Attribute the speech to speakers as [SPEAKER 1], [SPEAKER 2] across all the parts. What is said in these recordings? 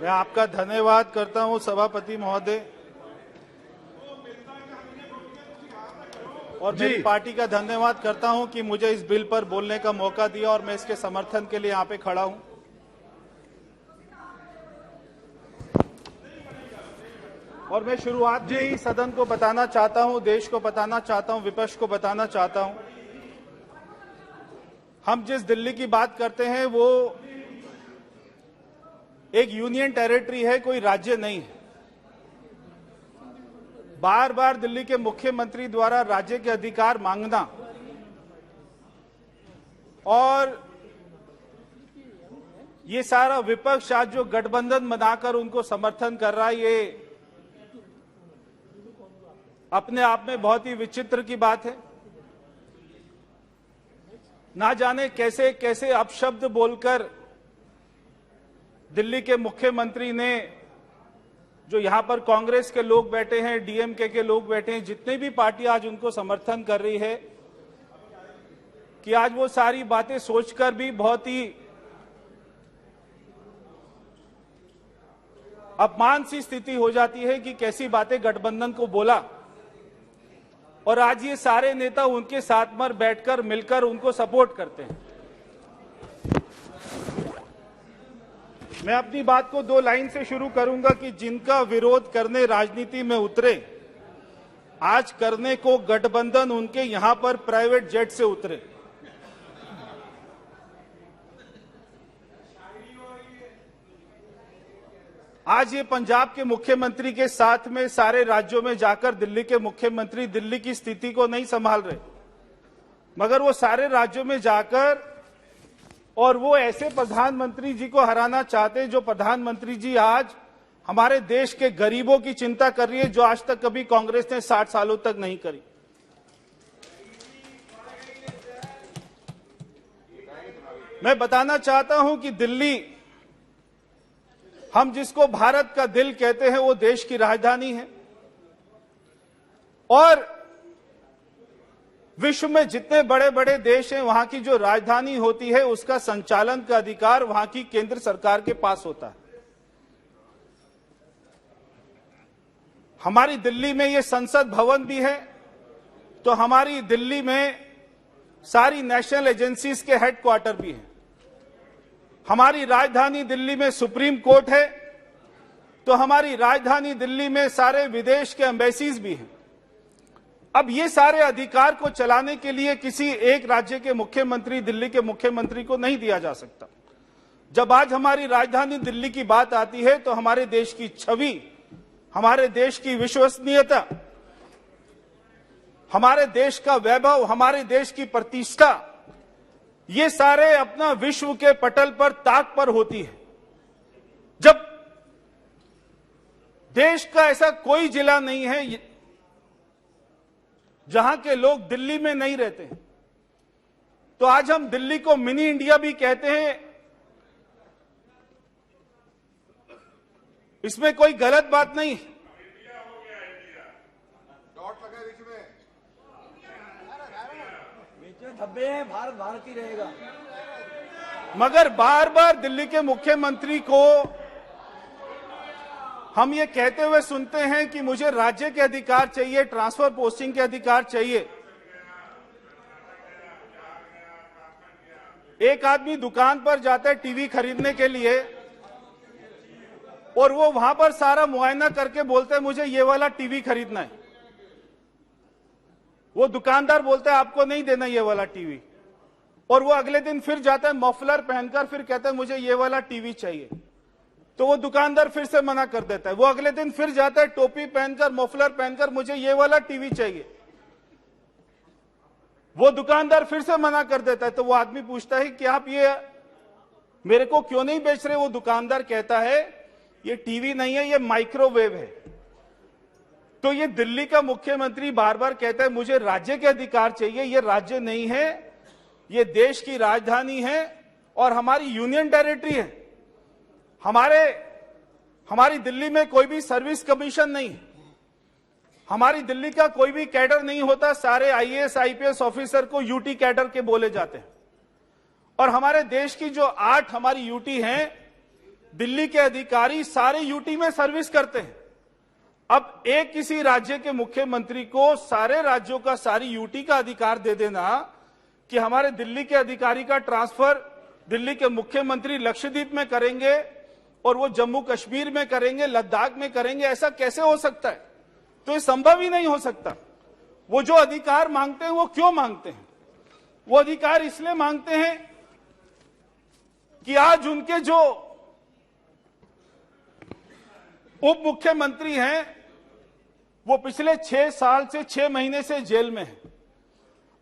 [SPEAKER 1] मैं आपका धन्यवाद करता हूं सभापति महोदय, और मेरी पार्टी का धन्यवाद करता हूं कि मुझे इस बिल पर बोलने का मौका दिया और मैं इसके समर्थन के लिए यहां पे खड़ा हूं। और मैं शुरुआत में ही सदन को बताना चाहता हूं, देश को बताना चाहता हूं, विपक्ष को बताना चाहता हूं, हम जिस दिल्ली की बात करते हैं वो एक यूनियन टेरिटरी है, कोई राज्य नहीं है। बार बार दिल्ली के मुख्यमंत्री द्वारा राज्य के अधिकार मांगना और ये सारा विपक्ष आज जो गठबंधन बनाकर उनको समर्थन कर रहा है, ये अपने आप में बहुत ही विचित्र की बात है। ना जाने कैसे कैसे अपशब्द बोलकर दिल्ली के मुख्यमंत्री ने, जो यहां पर कांग्रेस के लोग बैठे हैं, डीएमके के लोग बैठे हैं, जितने भी पार्टी आज उनको समर्थन कर रही है, कि आज वो सारी बातें सोचकर भी बहुत ही अपमान सी स्थिति हो जाती है कि कैसी बातें गठबंधन को बोला, और आज ये सारे नेता उनके साथ में बैठकर मिलकर उनको सपोर्ट करते हैं। मैं अपनी बात को 2 लाइन से शुरू करूंगा कि जिनका विरोध करने राजनीति में उतरे, आज करने को गठबंधन उनके यहां पर प्राइवेट जेट से उतरे। आज ये पंजाब के मुख्यमंत्री के साथ में सारे राज्यों में जाकर दिल्ली के मुख्यमंत्री दिल्ली की स्थिति को नहीं संभाल रहे, मगर वो सारे राज्यों में जाकर और वो ऐसे प्रधानमंत्री जी को हराना चाहते हैं जो प्रधानमंत्री जी आज हमारे देश के गरीबों की चिंता कर रही है, जो आज तक कभी कांग्रेस ने 60 सालों तक नहीं करी। मैं बताना चाहता हूं कि दिल्ली, हम जिसको भारत का दिल कहते हैं, वो देश की राजधानी है, और विश्व में जितने बड़े बड़े देश हैं वहां की जो राजधानी होती है उसका संचालन का अधिकार वहां की केंद्र सरकार के पास होता है। हमारी दिल्ली में ये संसद भवन भी है, तो हमारी दिल्ली में सारी नेशनल एजेंसीज के हेडक्वार्टर भी हैं। हमारी राजधानी दिल्ली में सुप्रीम कोर्ट है, तो हमारी राजधानी दिल्ली में सारे विदेश के एम्बेसीज भी हैं। अब ये सारे अधिकार को चलाने के लिए किसी एक राज्य के मुख्यमंत्री, दिल्ली के मुख्यमंत्री को नहीं दिया जा सकता। जब आज हमारी राजधानी दिल्ली की बात आती है तो हमारे देश की छवि, हमारे देश की विश्वसनीयता, हमारे देश का वैभव, हमारे देश की प्रतिष्ठा, ये सारे अपना विश्व के पटल पर ताक पर होती है। जब देश का ऐसा कोई जिला नहीं है जहां के लोग दिल्ली में नहीं रहते, तो आज हम दिल्ली को मिनी इंडिया भी कहते हैं, इसमें कोई गलत बात नहीं।
[SPEAKER 2] धब्बे हैं, भारत भारत ही रहेगा।
[SPEAKER 1] मगर बार बार दिल्ली के मुख्यमंत्री को हम ये कहते हुए सुनते हैं कि मुझे राज्य के अधिकार चाहिए, ट्रांसफर पोस्टिंग के अधिकार चाहिए। एक आदमी दुकान पर जाता है टीवी खरीदने के लिए, और वो वहां पर सारा मुआयना करके बोलते हैं मुझे ये वाला टीवी खरीदना है। वो दुकानदार बोलता है आपको नहीं देना ये वाला टीवी, और वो अगले दिन फिर जाता है मफलर पहनकर, फिर कहता है मुझे ये वाला टीवी चाहिए, तो वो दुकानदार फिर से मना कर देता है। वो अगले दिन फिर जाता है टोपी पहनकर, मफलर पहनकर, मुझे ये वाला टीवी चाहिए, वो दुकानदार फिर से मना कर देता है। तो वो आदमी पूछता है कि आप ये मेरे को क्यों नहीं बेच रहे? वो दुकानदार कहता है ये टीवी नहीं है, ये माइक्रोवेव है। तो ये दिल्ली का मुख्यमंत्री बार बार कहता है मुझे राज्य के अधिकार चाहिए। ये राज्य नहीं है, ये देश की राजधानी है और हमारी यूनियन टेरिटरी है। हमारी दिल्ली में कोई भी सर्विस कमीशन नहीं है, हमारी दिल्ली का कोई भी कैडर नहीं होता। सारे आईएएस आईपीएस ऑफिसर को यूटी कैडर के बोले जाते हैं, और हमारे देश की जो 8 हमारी यूटी हैं दिल्ली के अधिकारी सारे यूटी में सर्विस करते हैं। अब एक किसी राज्य के मुख्यमंत्री को सारे राज्यों का सारी यूटी का अधिकार दे देना कि हमारे दिल्ली के अधिकारी का ट्रांसफर दिल्ली के मुख्यमंत्री लक्षद्वीप में करेंगे और वो जम्मू कश्मीर में करेंगे, लद्दाख में करेंगे, ऐसा कैसे हो सकता है? तो ये संभव ही नहीं हो सकता। वो जो अधिकार मांगते हैं वो क्यों मांगते हैं? वो अधिकार इसलिए मांगते हैं कि आज उनके जो उप मुख्यमंत्री हैं वो पिछले 6 साल से 6 महीने से जेल में हैं।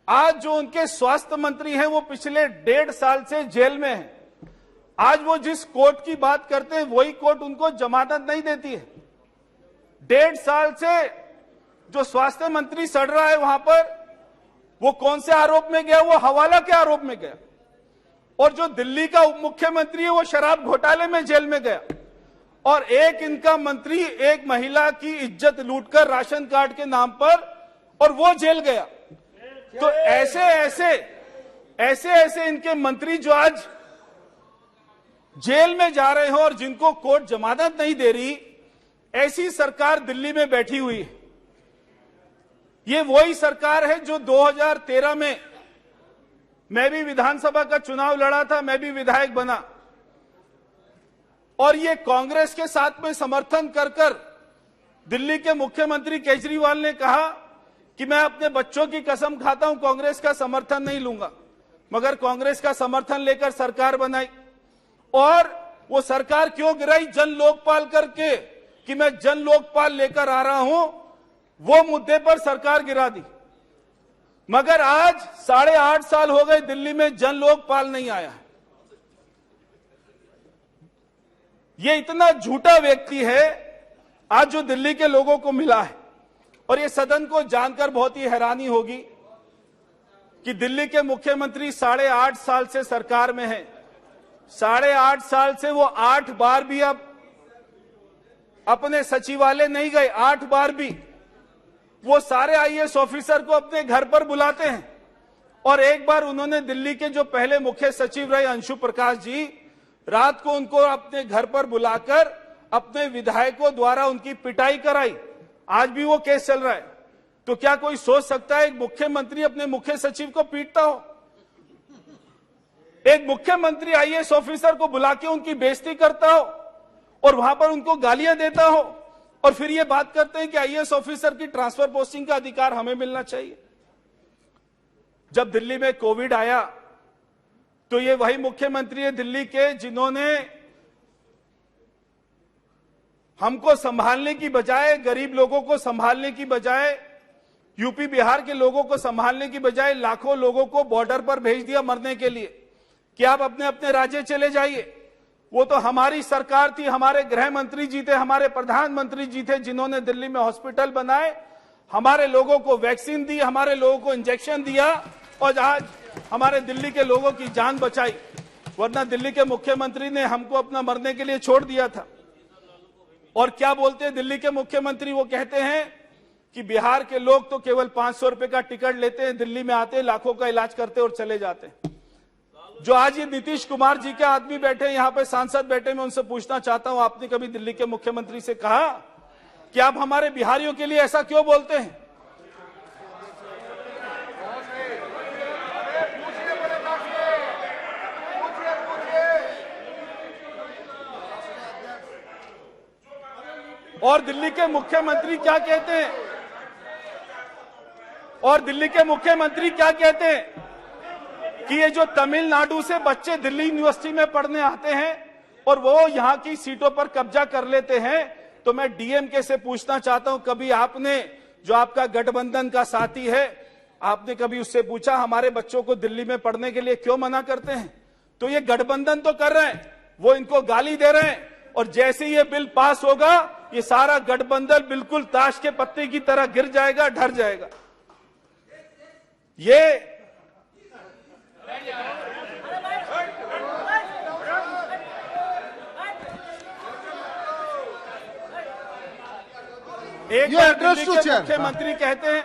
[SPEAKER 1] आज जो उनके स्वास्थ्य मंत्री हैं वो पिछले 1.5 साल से जेल में हैं। आज वो जिस कोर्ट की बात करते हैं वही कोर्ट उनको जमानत नहीं देती है। 1.5 साल से जो स्वास्थ्य मंत्री सड़ रहा है वहां पर, वो कौन से आरोप में गया? वो हवाला के आरोप में गया। और जो दिल्ली का उप मुख्यमंत्री है वो शराब घोटाले में जेल में गया। और एक इनका मंत्री एक महिला की इज्जत लूटकर राशन कार्ड के नाम पर, और वो जेल गया। तो ऐसे इनके मंत्री जो आज जेल में जा रहे हो और जिनको कोर्ट जमानत नहीं दे रही, ऐसी सरकार दिल्ली में बैठी हुई है। ये वही सरकार है जो 2013 में मैं भी विधानसभा का चुनाव लड़ा था, मैं भी विधायक बना, और ये कांग्रेस के साथ में समर्थन कर दिल्ली के मुख्यमंत्री केजरीवाल ने कहा कि मैं अपने बच्चों की कसम खाता हूं कांग्रेस का समर्थन नहीं लूंगा, मगर कांग्रेस का समर्थन लेकर सरकार बनाई। और वो सरकार क्यों गिराई? जन लोकपाल करके कि मैं जन लोकपाल लेकर आ रहा हूं, वो मुद्दे पर सरकार गिरा दी। मगर आज 8.5 साल हो गए दिल्ली में जन लोकपाल नहीं आया। ये इतना झूठा व्यक्ति है आज जो दिल्ली के लोगों को मिला है। और ये सदन को जानकर बहुत ही हैरानी होगी कि दिल्ली के मुख्यमंत्री 8.5 साल से सरकार में हैं। 8.5 साल से वो 8 बार भी अब अपने सचिवालय नहीं गए। 8 बार भी वो सारे आईएएस ऑफिसर को अपने घर पर बुलाते हैं। और एक बार उन्होंने दिल्ली के जो पहले मुख्य सचिव रहे अंशु प्रकाश जी, रात को उनको अपने घर पर बुलाकर अपने विधायकों द्वारा उनकी पिटाई कराई। आज भी वो केस चल रहा है। तो क्या कोई सोच सकता है एक मुख्यमंत्री अपने मुख्य सचिव को पीटता हो? एक मुख्यमंत्री आईएएस ऑफिसर को बुला के उनकी बेइज्जती करता हो और वहां पर उनको गालियां देता हो, और फिर ये बात करते हैं कि आईएएस ऑफिसर की ट्रांसफर पोस्टिंग का अधिकार हमें मिलना चाहिए। जब दिल्ली में कोविड आया तो ये वही मुख्यमंत्री है दिल्ली के जिन्होंने हमको संभालने की बजाय, गरीब लोगों को संभालने की बजाय, यूपी बिहार के लोगों को संभालने की बजाय लाखों लोगों को बॉर्डर पर भेज दिया मरने के लिए कि आप अपने अपने राज्य चले जाइए। वो तो हमारी सरकार थी, हमारे गृह मंत्री जी थे, हमारे प्रधानमंत्री जी थे जिन्होंने दिल्ली में हॉस्पिटल बनाए, हमारे लोगों को वैक्सीन दी, हमारे लोगों को इंजेक्शन दिया और आज हमारे दिल्ली के लोगों की जान बचाई। वरना दिल्ली के मुख्यमंत्री ने हमको अपना मरने के लिए छोड़ दिया था। और क्या बोलते हैं दिल्ली के मुख्यमंत्री? वो कहते हैं कि बिहार के लोग तो केवल 500 रुपए का टिकट लेते हैं, दिल्ली में आते हैं, लाखों का इलाज करते और चले जाते हैं। जो आज ये नीतीश कुमार जी के आदमी बैठे हैं, यहाँ पे सांसद बैठे, मैं उनसे पूछना चाहता हूं, आपने कभी दिल्ली के मुख्यमंत्री से कहा कि आप हमारे बिहारियों के लिए ऐसा क्यों बोलते हैं? और दिल्ली के मुख्यमंत्री क्या कहते हैं? और दिल्ली के मुख्यमंत्री क्या कहते हैं कि ये जो तमिलनाडु से बच्चे दिल्ली यूनिवर्सिटी में पढ़ने आते हैं और वो यहां की सीटों पर कब्जा कर लेते हैं। तो मैं डीएमके से पूछना चाहता हूं, कभी आपने, जो आपका गठबंधन का साथी है, आपने कभी उससे पूछा हमारे बच्चों को दिल्ली में पढ़ने के लिए क्यों मना करते हैं? तो ये गठबंधन तो कर रहे हैं, वो इनको गाली दे रहे हैं, और जैसे ये बिल पास होगा ये सारा गठबंधन बिल्कुल ताश के पत्ते की तरह गिर जाएगा, ढर जाएगा। ये एक बार दिल्ली के मुख्यमंत्री कहते हैं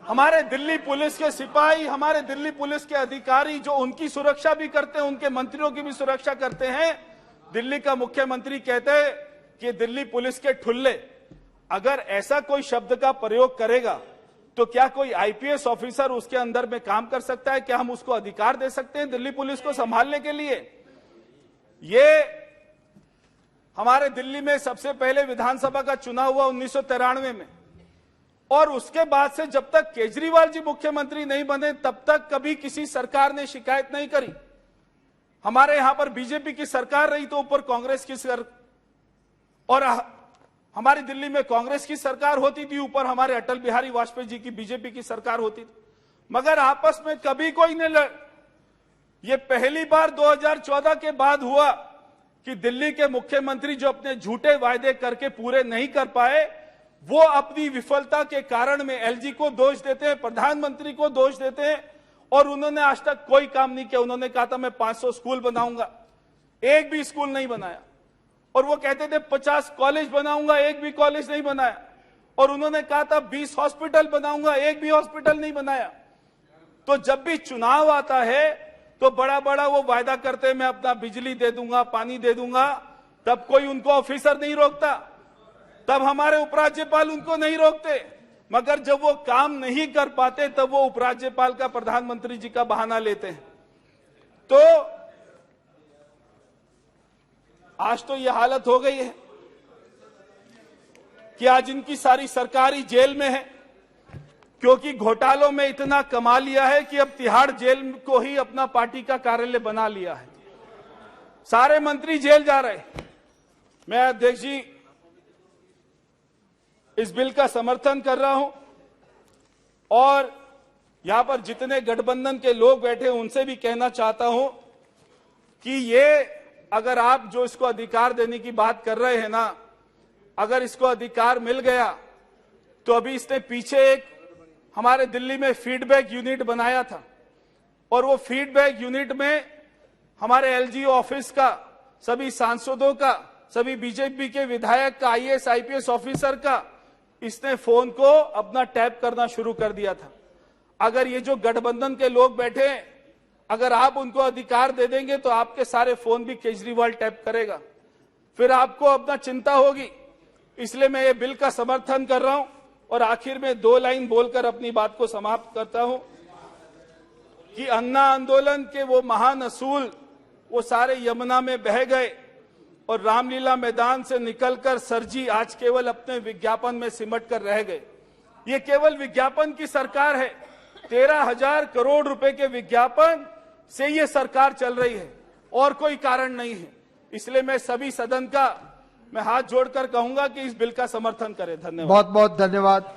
[SPEAKER 1] हमारे दिल्ली पुलिस के सिपाही, हमारे दिल्ली पुलिस के अधिकारी जो उनकी सुरक्षा भी करते हैं, उनके मंत्रियों की भी सुरक्षा करते हैं, दिल्ली का मुख्यमंत्री कहते हैं कि दिल्ली पुलिस के ठुल्ले, अगर ऐसा कोई शब्द का प्रयोग करेगा तो क्या कोई आईपीएस ऑफिसर उसके अंदर में काम कर सकता है? क्या हम उसको अधिकार दे सकते हैं दिल्ली पुलिस को संभालने के लिए? ये हमारे दिल्ली में सबसे पहले विधानसभा का चुनाव हुआ 1993 में, और उसके बाद से जब तक केजरीवाल जी मुख्यमंत्री नहीं बने तब तक कभी किसी सरकार ने शिकायत नहीं करी। हमारे यहां पर बीजेपी की सरकार रही तो ऊपर कांग्रेस की और हमारी दिल्ली में कांग्रेस की सरकार होती थी, ऊपर हमारे अटल बिहारी वाजपेयी जी की बीजेपी की सरकार होती थी, मगर आपस में कभी कोई नहीं लड़। ये पहली बार 2014 के बाद हुआ कि दिल्ली के मुख्यमंत्री जो अपने झूठे वायदे करके पूरे नहीं कर पाए, वो अपनी विफलता के कारण में एलजी को दोष देते हैं, प्रधानमंत्री को दोष देते हैं, और उन्होंने आज तक कोई काम नहीं किया। उन्होंने कहा था मैं 500 स्कूल बनाऊंगा, एक भी स्कूल नहीं बनाया। और वो कहते थे 50 कॉलेज बनाऊंगा, एक भी कॉलेज नहीं बनाया। और उन्होंने कहा था 20 हॉस्पिटल बनाऊंगा, एक भी हॉस्पिटल नहीं बनाया। तो जब भी चुनाव आता है तो बड़ा बड़ा वो वायदा करते हैं मैं अपना बिजली दे दूंगा, पानी दे दूंगा, तब कोई उनको ऑफिसर नहीं रोकता, तब हमारे उपराज्यपाल उनको नहीं रोकते। मगर जब वो काम नहीं कर पाते तब वो उपराज्यपाल का, प्रधानमंत्री जी का बहाना लेते हैं। तो आज तो ये हालत हो गई है कि आज इनकी सारी सरकारी जेल में है, क्योंकि घोटालों में इतना कमा लिया है कि अब तिहाड़ जेल को ही अपना पार्टी का कार्यालय बना लिया है। सारे मंत्री जेल जा रहे। मैं अध्यक्ष जी इस बिल का समर्थन कर रहा हूं, और यहां पर जितने गठबंधन के लोग बैठे हैं उनसे भी कहना चाहता हूं कि ये अगर आप जो इसको अधिकार देने की बात कर रहे हैं ना, अगर इसको अधिकार मिल गया तो अभी इसने पीछे एक हमारे दिल्ली में फीडबैक यूनिट बनाया था, और वो फीडबैक यूनिट में हमारे एलजी ऑफिस का, सभी सांसदों का, सभी बीजेपी के विधायक का, आईएएस आईपीएस ऑफिसर का इसने फोन को अपना टैप करना शुरू कर दिया था। अगर ये जो गठबंधन के लोग बैठे हैं, अगर आप उनको अधिकार दे देंगे तो आपके सारे फोन भी केजरीवाल टैप करेगा, फिर आपको अपना चिंता होगी। इसलिए मैं ये बिल का समर्थन कर रहा हूं, और आखिर में 2 लाइन बोलकर अपनी बात को समाप्त करता हूं कि अन्ना आंदोलन के वो महान असूल वो सारे यमुना में बह गए, और रामलीला मैदान से निकलकर सरजी आज केवल अपने विज्ञापन में सिमट कर रह गए। ये केवल विज्ञापन की सरकार है। 13,000 करोड़ रुपए के विज्ञापन से ये सरकार चल रही है, और कोई कारण नहीं है। इसलिए मैं सभी सदन का मैं हाथ जोड़कर कहूंगा कि इस बिल का समर्थन करें। धन्यवाद।
[SPEAKER 3] बहुत बहुत धन्यवाद।